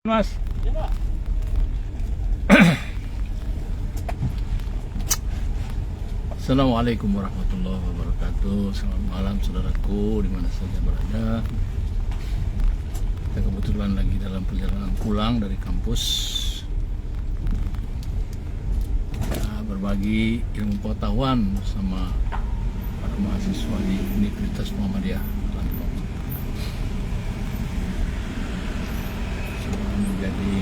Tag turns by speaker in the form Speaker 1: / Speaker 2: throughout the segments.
Speaker 1: Mas. Assalamualaikum warahmatullahi wabarakatuh. Selamat malam saudaraku dimana saja berada. Kita kebetulan lagi dalam perjalanan pulang dari kampus, berbagi ilmu pengetahuan bersama para mahasiswa di Universitas Muhammadiyah Lampung. Semoga menjadi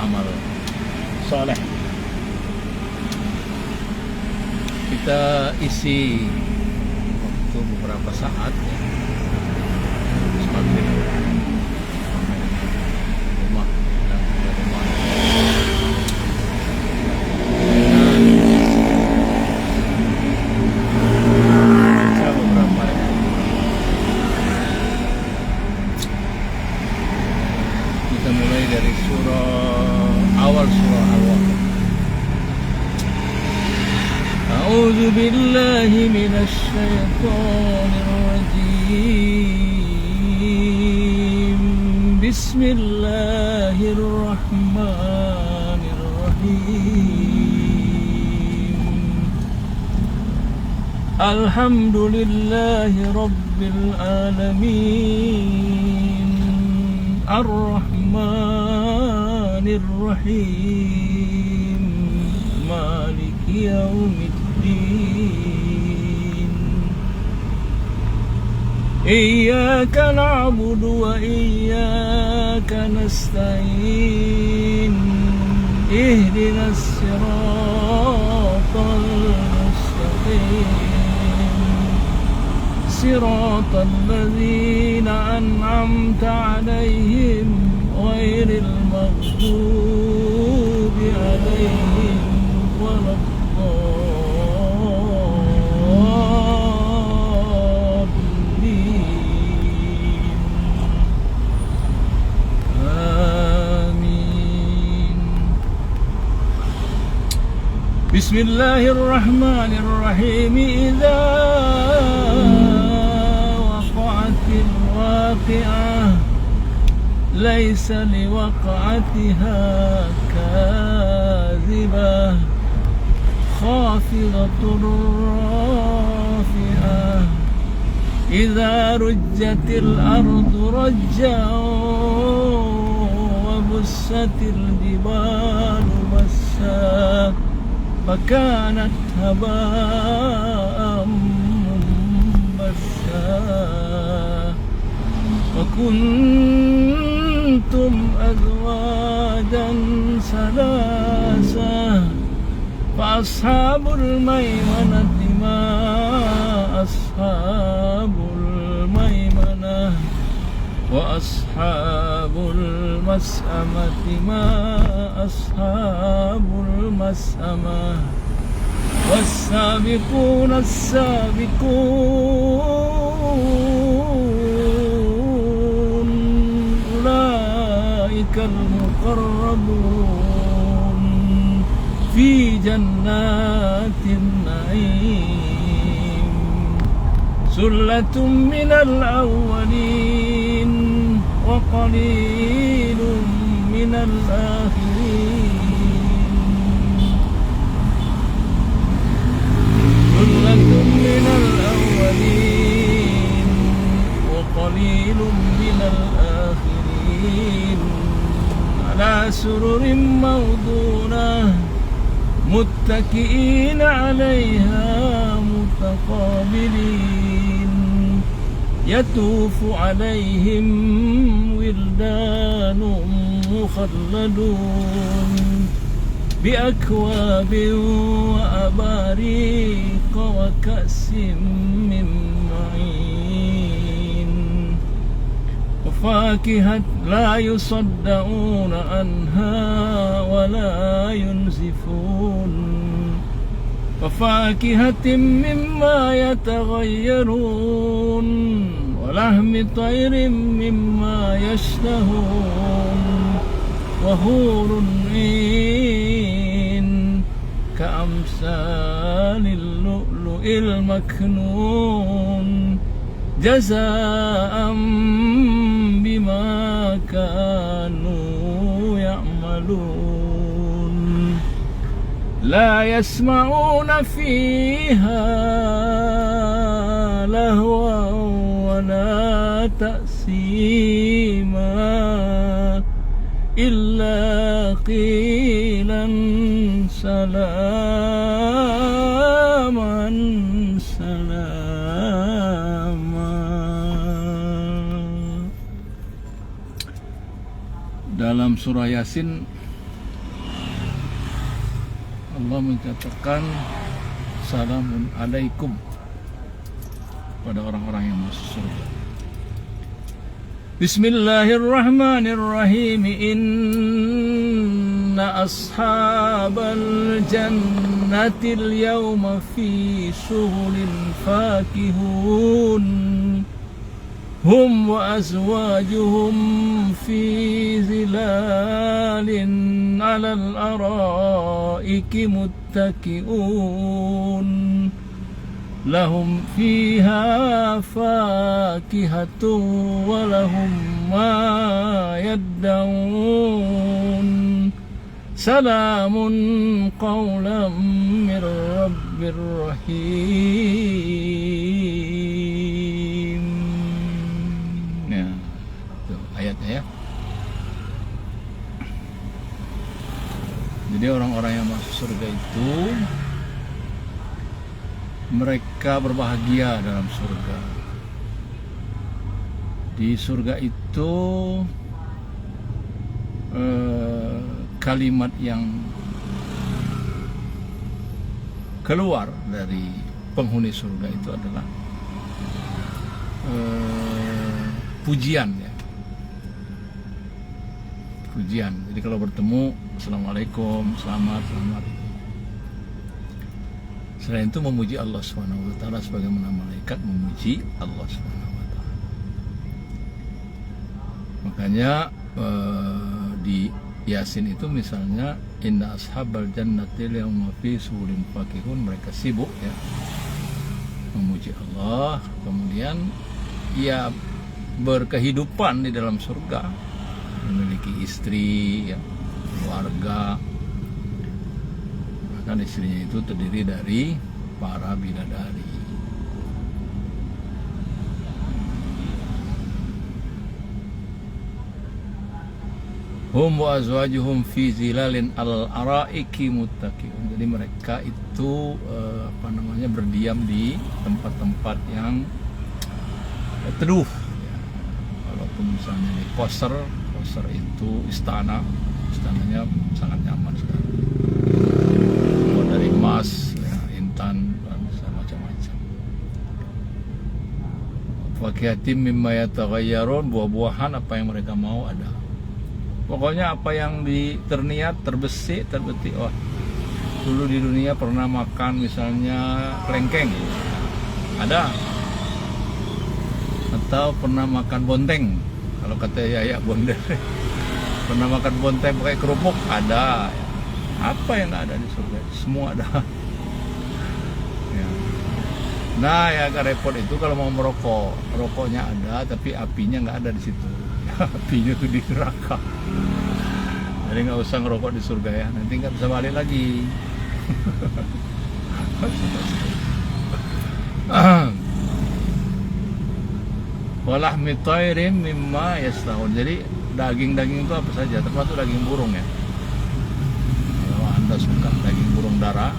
Speaker 1: amal soleh. Kita isi waktu beberapa saat ya, semakin rumah dan rumah baca beberapa kita mulai dari awal surah Al-Waqiah. أعوذ بالله من الشيطان الرجيم بسم الله الرحمن الرحيم الحمد لله رب العالمين الرحمن الرحيم مالك يوم الدين إياك نعبد وإياك نستعين اهدنا الصراط المستقيم صراط الذين أنعمت عليهم غير المغضوب عليهم ولا بسم الله الرحمن الرحيم إذا وقعت الواقعة ليس لوقعتها كاذبة خافضة رافعة إذا رجت الأرض رجا وبست الجبال بسا فكانت هباء منبثا وكنتم أزواجا ثلاثة فأصحاب الميمنة ما أصحاب الميمنة وأصحاب المسأمة ما أصحاب المسأمة والسابقون السابقون أولئك المقربون في جنات النعيم ثلة من الأولين وقليل من الآخرين ثلة من الأولين وقليل من الآخرين على سرر موضونة متكئين عليها متقابلين يطوف عليهم ولدان مخلدون بأكواب وأباريق وكأس من معين وفاكهة لا يصدعون عنها ولا ينزفون وفاكهة مما يتغيرون ولحم طير مما يشتهون وحور عين كأمثال اللؤلؤ المكنون جزاء بما كانوا كانوا يعملون لا يسمعون فيها لهوا ولا تأثيما إلا قيلا سلاما سلاما. Dalam surah Yasin Allah menyatakan salamun alaikum pada orang-orang yang masuk surga. Bismillahirrahmanirrahim. Inna ashabal jannatil yawma fi shughulin fakihun hum wa azwajuhum fi zilalin alal araiki muttaki'un lahum fiha fakihatun wa lahum ma yaddaun salamun qawlan min rabbir rahim. Nah, itu ayatnya ya. Jadi orang-orang yang masuk surga itu mereka berbahagia dalam surga. Di surga itu kalimat yang keluar dari penghuni surga itu adalah pujian ya. Pujian. Jadi kalau bertemu, assalamualaikum, selamat. Selain itu memuji Allah SWT sebagaimana malaikat memuji Allah SWT. Makanya di Yasin itu misalnya inna ashabal jannati yawma fi shughulin fakihun, mereka sibuk ya memuji Allah, kemudian ia berkehidupan di dalam surga, memiliki istri ya, keluarga. Bahkan istrinya itu terdiri dari para bidadari. Hum wa azwajuhum fi zilalin alal araiki muttaqiun. Jadi mereka itu berdiam di tempat-tempat yang teduh. Ya. Walaupun misalnya di Qasr itu istananya sangat nyaman sekali. Dari emas, ya, intan dan macam-macam. Fakihatim mimma yataghayyarun, buah-buahan apa yang mereka mau ada. Pokoknya apa yang terniat, terbetik, wah dulu di dunia pernah makan misalnya kelengkeng, ada, atau pernah makan bonteng, kalau kata Yaya Bonder, pernah makan bonteng pakai kerupuk, ada. Apa yang nggak ada di surga? Semua ada. Ya. Nah, yang agak repot itu kalau mau merokok, rokoknya ada, tapi apinya nggak ada di situ. Apinya tuh di neraka. Jadi nggak usah ngerokok di surga ya, nanti nggak bisa balik lagi. Walahmi thairin mimma yastahun. Jadi daging-daging itu apa saja, termasuk daging burung ya. Kalau Anda suka daging burung dara,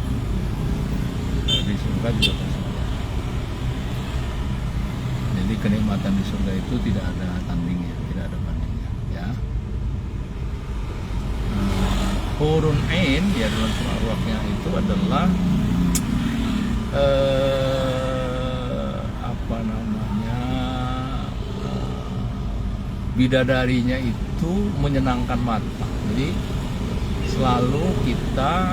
Speaker 1: di surga juga pasti. Jadi kenikmatan di surga itu tidak ada tandingnya, tidak ada bandingnya ya. Hurun Ain ya dalam surah Ar-Rahman itu adalah bidadarinya itu menyenangkan mata. Jadi selalu kita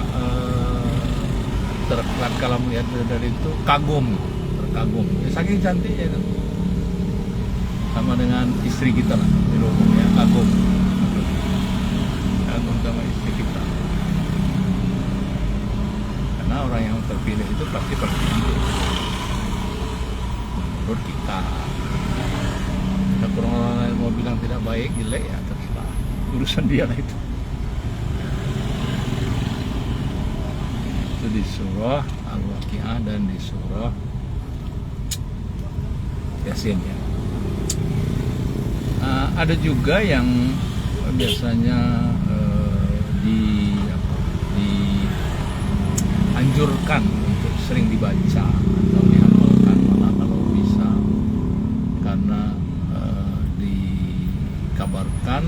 Speaker 1: kalau melihat bidadari itu terkagum ya, saking cantiknya itu. Sama dengan istri kita lah di rumahnya, kagum sama istri kita. Karena orang yang terpilih itu pasti menurut kita. Ada orang lain mau bilang tidak baik, jelek ya terserah. urusan dia lah itu. Itu di surah Al-Waqiah dan di surah Yasin ya. Ada juga yang biasanya dianjurkan untuk sering dibaca atau dihafalkan, malah kalau bisa, karena dikabarkan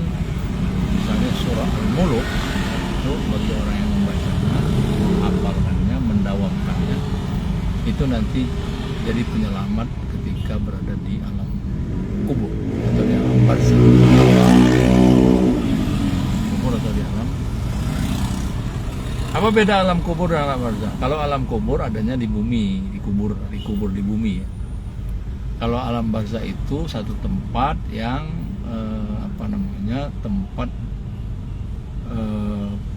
Speaker 1: misalnya surah Al-Muluk itu bagi orang yang membacanya, menghafalkannya, mendawamkannya, itu nanti jadi penyelamat ketika berada di alam kubur atau di alam barzakh. Kubur atau di alam. Apa beda alam kubur dan alam barzakh? Kalau alam kubur adanya di bumi, dikubur di bumi ya. Kalau alam barzakh itu satu tempat yang tempat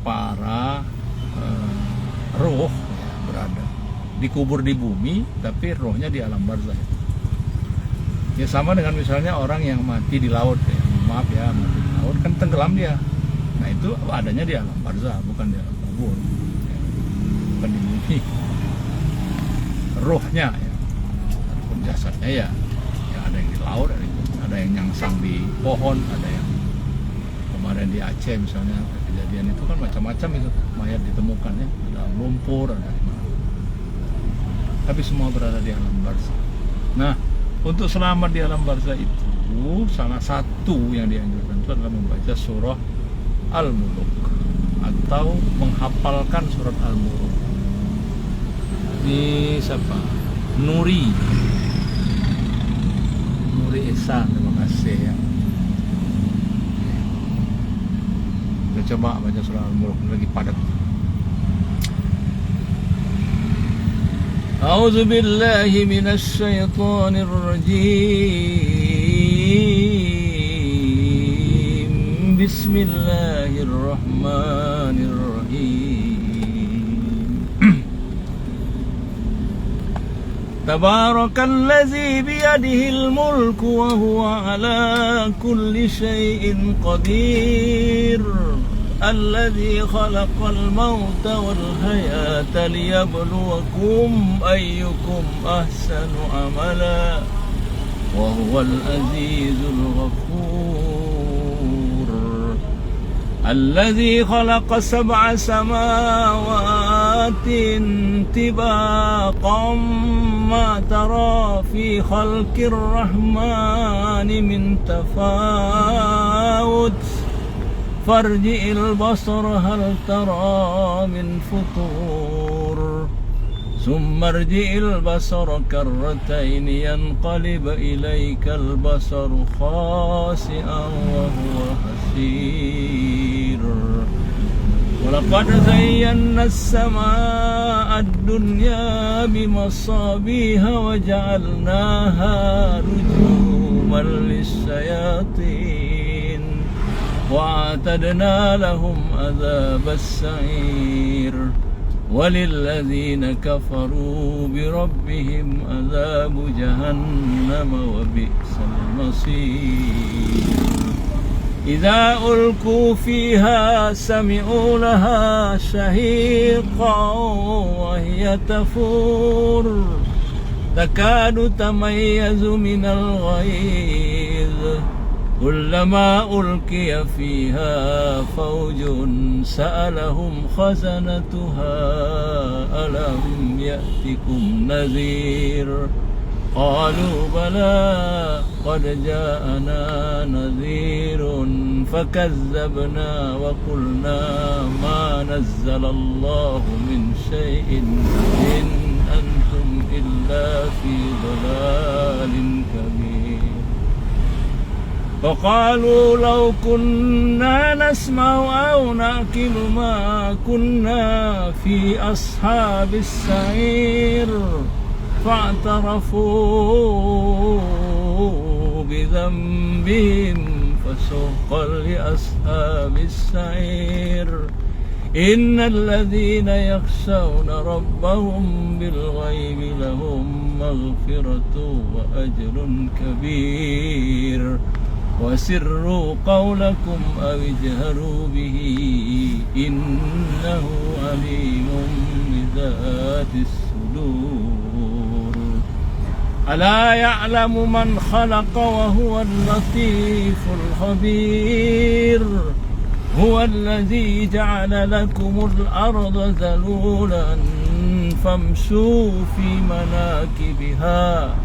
Speaker 1: para roh ya, berada. Dikubur di bumi tapi rohnya di alam barzakh. Ya sama dengan misalnya orang yang mati di laut ya. Maaf ya, mati di laut kan tenggelam dia. Nah itu adanya di alam barzakh, bukan di alam kubur ya. Bukan di bumi. Rohnya ya, ataupun jasadnya ya ada yang di laut, ada yang nyangsang di pohon, ada yang kemarin di Aceh misalnya kejadian itu kan macam-macam itu mayat ditemukan ya, dalam lumpur, ada di mana. Tapi semua berada di alam barzakh. Nah, untuk selamat di alam barzakh itu salah satu yang dianjurkan itu adalah membaca surah Al-Muluk atau menghafalkan surat Al-Muluk. Ini siapa? Nuri Ihsan, terima kasih ya. Kita coba baca surah Al-Muluk, lagi padat. A'udzu billahi minasy syaithanir rajim. Bismillahirrahmanirrahim. Tabarakalladzi biyadihil mulku wa huwa ala kulli syai'in qadir. Alladzi khalaqal mauta wal hayata liyabluwakum ayyukum ahsanu amala wa huwal azizul ghafur. Alladzi khalaqa sab'a samawatin tibaqan ma tara fi khalqir rahmani min tafawut. Farji'il basara hal tara min futur. Summa rji'il basara karratain yanqalib ilaykal basaru khasi'an wa huwa hasir. Walaqad zayyana as-samaa'a ad-dunya bimasabiha wa ja'alnaha rujuman lis-shayatin. وَأَعْتَدْنَا لَهُمْ عَذَابَ السَّعِيرِ وَلِلَّذِينَ كَفَرُوا بِرَبِّهِمْ عَذَابُ جَهَنَّمَ وَبِئْسَ الْمَصِيرُ إِذَا أُلْقُوا فِيهَا سَمِعُوا لَهَا شَهِيقًا وَهِيَ تَفُورُ تَكَادُ تَمَيَّزُ مِنَ الْغَيْظِ كلما ألقي فيها فوج سألهم خزنتها ألم يأتكم نذير قالوا بلى قد جاءنا نذير فكذبنا وقلنا ما نزل الله من شيء إن أنتم إلا في ضلال كبير. وقالوا لو كنا نسمع أو نعقل ما كنا في أصحاب السعير فاعترفوا بذنبهم فسحقا لأصحاب السعير. إن الذين يخشون ربهم بالغيب لهم مغفرة وأجر كبير. وسروا قولكم أو اجهروا به إنه عليم بذات الصدور ألا يعلم من خلق وهو اللطيف الخبير هو الذي جعل لكم الأرض ذلولا فامشوا في مناكبها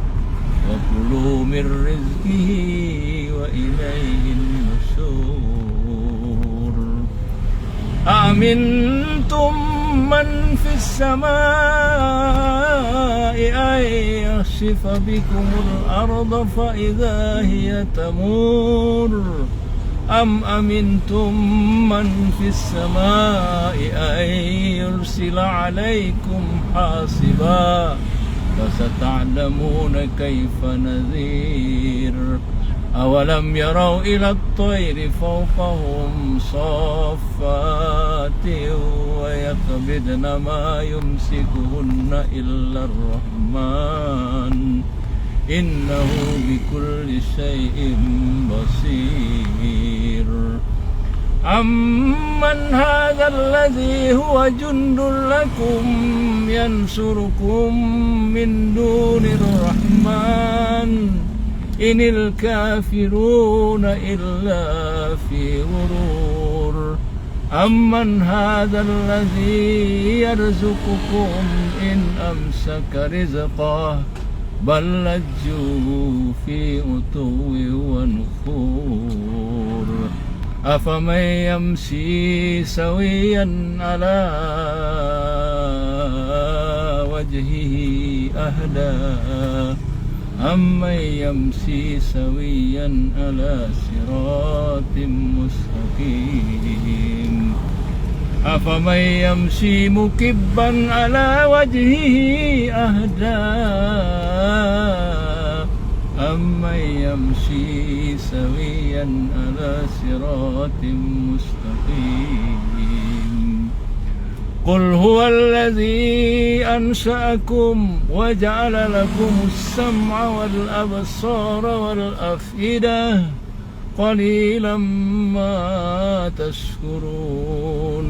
Speaker 1: وكلوا من رزقه وإليه النشور أأمنتم من في السماء أن يخسف بكم الأرض فإذا هي تمور أم أمنتم من في السماء أن يرسل عليكم حاصبا فستعلمون كيف نذير أولم يروا إلى الطير فوقهم صافات ويقبضن ما يمسكهن إلا الرحمن إنه بكل شيء بصير أمن هذا الذي هو جند لكم ينصركم من دون الرحمن إن الكافرون إلا في غرور أمن هذا الذي يرزقكم إن أمسك رزقه بل لجوا في عتو ونفور أفمن يمشي سويا على وجهه أهدى أمن يمشي سويا على صراط مستقيم أفمن يمشي مكبا على وجهه أهدى أمن يمشي سويا على صراط مستقيم قل هو الذي أنشأكم وجعل لكم السمع والأبصار والأفئدة قليلا ما تشكرون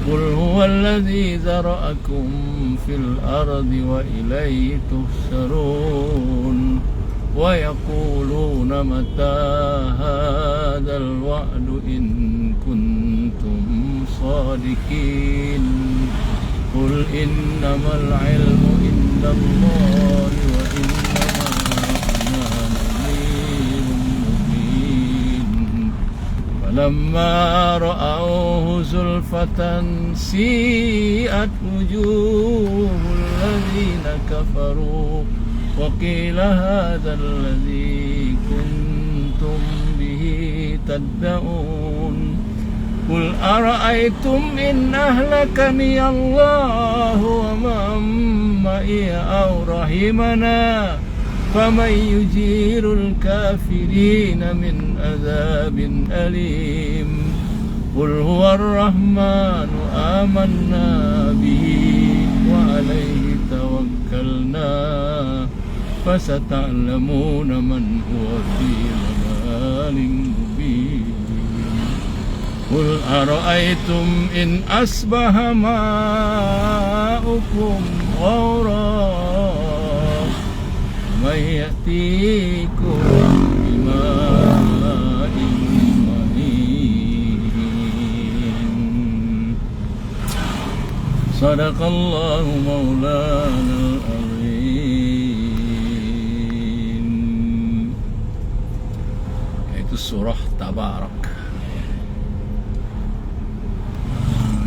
Speaker 1: قل هو الذي ذرأكم في الأرض وإليه تحشرون ويقولون متى هذا الوعد إن كنتم صادقين قل إنما العلم عند الله وإنما أنا نذير مبين فلما رأوه زلفة سيئت وجوه الذين كفروا وقيل هذا الذي كنتم به تدعون قل أرأيتم إن أهلكني الله ومن معي أو رحمنا فمن يجير الكافرين من عذاب أليم قل هو الرحمن آمنا به وعليه توكلنا فستعلمون من هو في ضلال مبين قل أرأيتم إن أصبح ماؤكم غورا من يأتيكم بماء معين صدق الله مولانا العظيم. Yaitu surah Tabarak.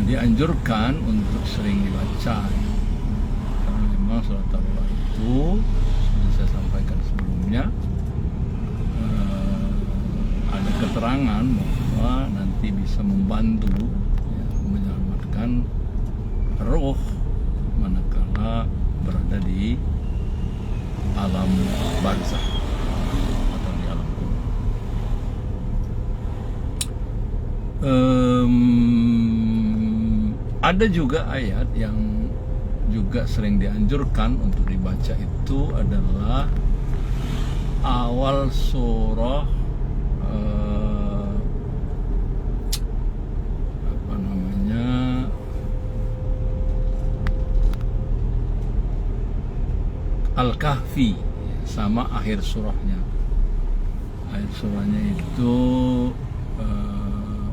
Speaker 1: Dianjurkan untuk sering dibaca karena memang surat Tabarak itu sudah saya sampaikan sebelumnya, ada keterangan bahwa nanti bisa membantu menyelamatkan roh manakala berada di alam barzakh atau di alam kubur. Ada juga ayat yang juga sering dianjurkan untuk dibaca, itu adalah awal surah Al-Kahfi sama akhir surahnya. Akhir surahnya itu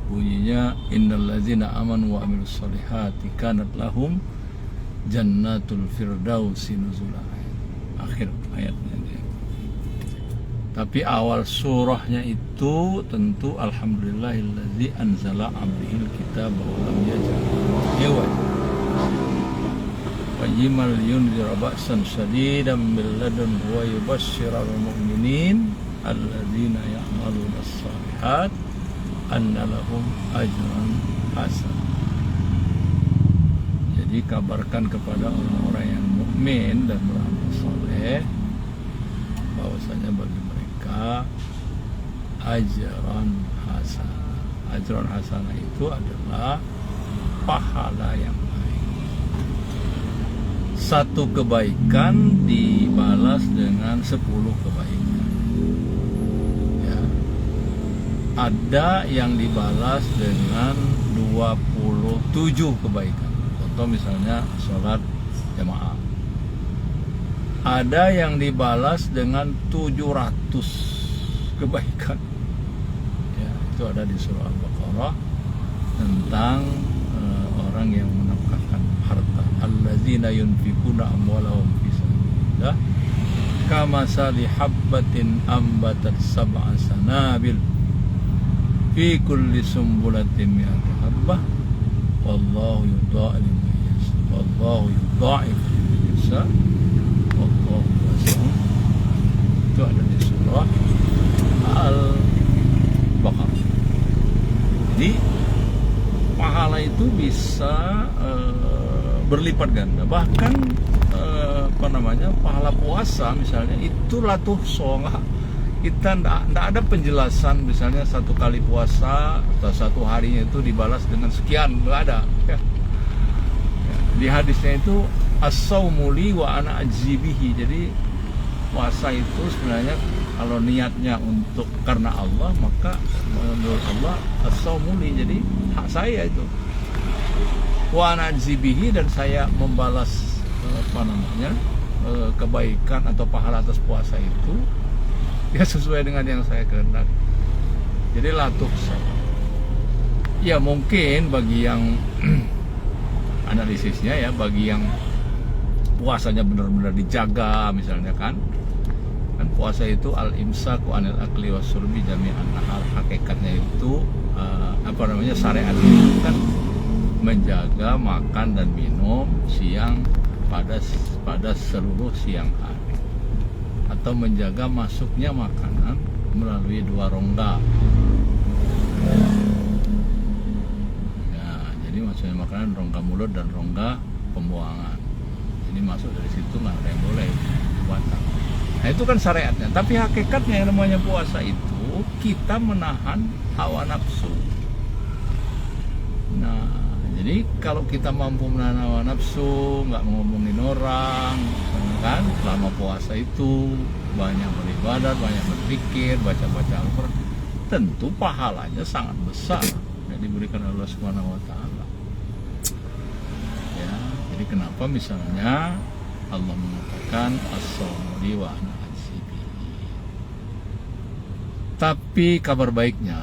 Speaker 1: bunyinya innallazina amanu wa amilus solihati kanat lahum jannatul firdausi nuzula. Akhir ayatnya. Tapi awal surahnya itu tentu alhamdulillahillazi anzala 'abdihil kitaba wa lam yaj'al qayyiman liyunzira ba'san shadidan min ladunhu wa yubashshiral mu'minin alladzina ya'maluna as-shalihat anna lahum ajran hasan. Jadi kabarkan kepada orang-orang yang mukmin dan beramal saleh bahwasanya bagi mereka ajran hasanah. Ajran hasanah itu adalah pahala yang baik. Satu kebaikan dibalas dengan 10 kebaikan. Ya. Ada yang dibalas dengan 27 kebaikan. Contoh misalnya sholat jamaah. Ada yang dibalas dengan 700 kebaikan. Ya, itu ada di surah Al-Baqarah tentang orang yang menafkahkan harta. Allazina yunfikuna amwalahum fi sabilillah kamasali habbatin ambatat sab'a sanabil fi kulli sumbulatin mi'atu habbah wallahu yudha'ifu liman yasha wallahu yudha'ifu liman yasha. Itu ada di surah Al-Baqarah. Jadi pahala itu bisa berlipat ganda. Bahkan pahala puasa misalnya itu latuhso, kita ndak ada penjelasan misalnya satu kali puasa atau satu harinya itu dibalas dengan sekian, nggak ada. Ya. Di hadisnya itu as-saumu li wa ana ajzi bihi. Jadi puasa itu sebenarnya kalau niatnya untuk karena Allah, maka menurut Allah as-saumu li, jadi hak saya itu. Wa ana ajzi bihi, dan saya membalas kebaikan atau pahala atas puasa itu ya sesuai dengan yang saya kehendaki. Jadi latuh. Ya mungkin bagi yang analisisnya ya, bagi yang puasanya benar-benar dijaga misalnya kan puasa itu al-imsaku anil akli wasyurbi jami'an nahar, hakikatnya itu syariat itu kan menjaga makan dan minum siang pada seluruh siang hari, atau menjaga masuknya makanan melalui 2 rongga. Jadi maksudnya makanan rongga mulut dan rongga pembuangan. Jadi masuk dari situ nggak ada yang boleh batal. Nah itu kan syariatnya. Tapi hakikatnya yang namanya puasa itu kita menahan hawa nafsu. Nah jadi kalau kita mampu menahan hawa nafsu, nggak ngomongin orang, kan selama puasa itu banyak beribadat, banyak berpikir, baca-baca Al-Quran, tentu pahalanya sangat besar yang diberikan Allah Subhanahu Wa Taala. Jadi kenapa misalnya Allah mengatakan as-saumu li wa ana ajzi bihi. Tapi kabar baiknya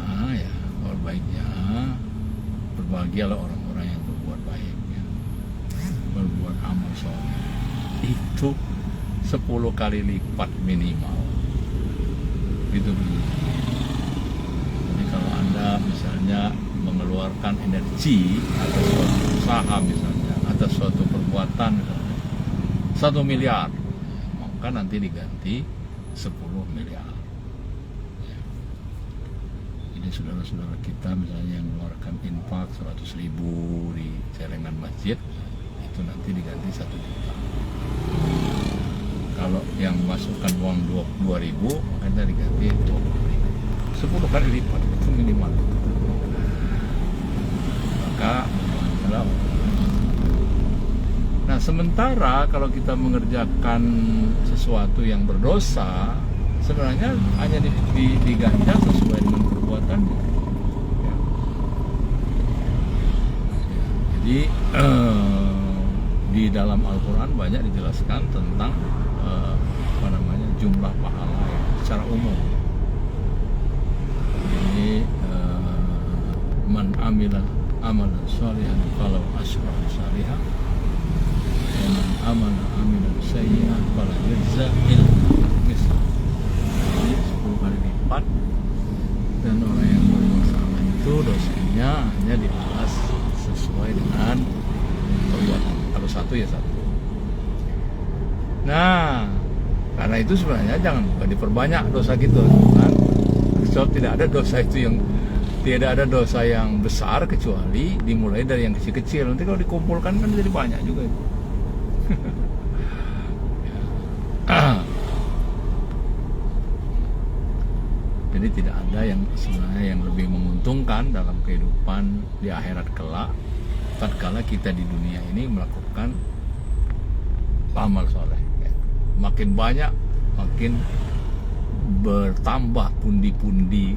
Speaker 1: berbahagialah orang-orang yang berbuat baik, berbuat amal soleh. Itu 10 kali lipat minimal. Gitu. Jadi kalau Anda misalnya mengeluarkan energi atas suatu usaha misalnya, atas suatu perbuatan misalnya 1 miliar, maka nanti diganti 10 miliar. Ya. Jadi saudara-saudara kita misalnya yang mengeluarkan infak 100.000 di celengan masjid, itu nanti diganti 1 juta. Kalau yang masukkan uang 2.000, maka diganti 20.000. 10 kali lipat itu minimal. Maka nah sementara kalau kita mengerjakan sesuatu yang berdosa, sebenarnya hanya diganjar sesuai dengan perbuatannya. Ya. Jadi di dalam Al-Quran banyak dijelaskan tentang jumlah pahala ya, secara umum. Ini man amila amalan sholihan falau asyra salihah wa man amala amalan sayyi'an fala yujza illa mislah. Jadi 10 kali lipat, dan orang yang berbuat salah itu dosanya hanya dibalas sesuai dengan perbuatan. Kalau satu ya satu. Nah, karena itu sebenarnya bukan diperbanyak dosa gitu kan. Sebab tidak ada ada dosa yang besar kecuali dimulai dari yang kecil-kecil. Nanti kalau dikumpulkan kan jadi banyak juga. Jadi tidak ada yang sebenarnya yang lebih menguntungkan dalam kehidupan di akhirat kelak tatkala kita di dunia ini melakukan amal soleh. Makin banyak, makin bertambah pundi-pundi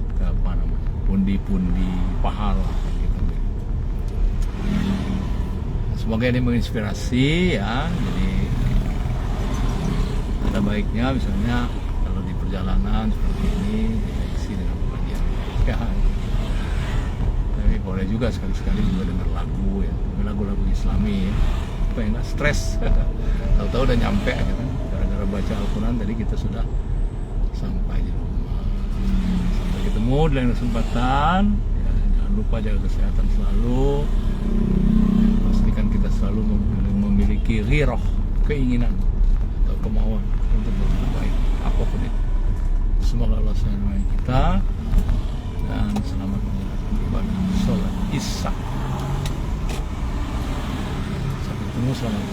Speaker 1: pundi-pundi pahala gitu. Semoga ini menginspirasi ya. Jadi ada baiknya misalnya kalau di perjalanan seperti ini diisi dengan pengajian ya. Tapi boleh juga sekali-sekali juga dengar lagu ya, lagu-lagu Islami ya, supaya nggak stres. Tahu-tahu udah nyampe aja kan. Gara-gara baca Al-Quran tadi kita sudah sampai di rumah. Sampai ketemu di lain kesempatan ya, jangan lupa jaga kesehatan selalu ya, pastikan kita selalu memiliki ghirah, keinginan atau kemauan untuk berbuat baik apapun itu. Semoga Allah sayang kita dan selamat menjalankan ibadah sholat Isya. Sampai ketemu, selamat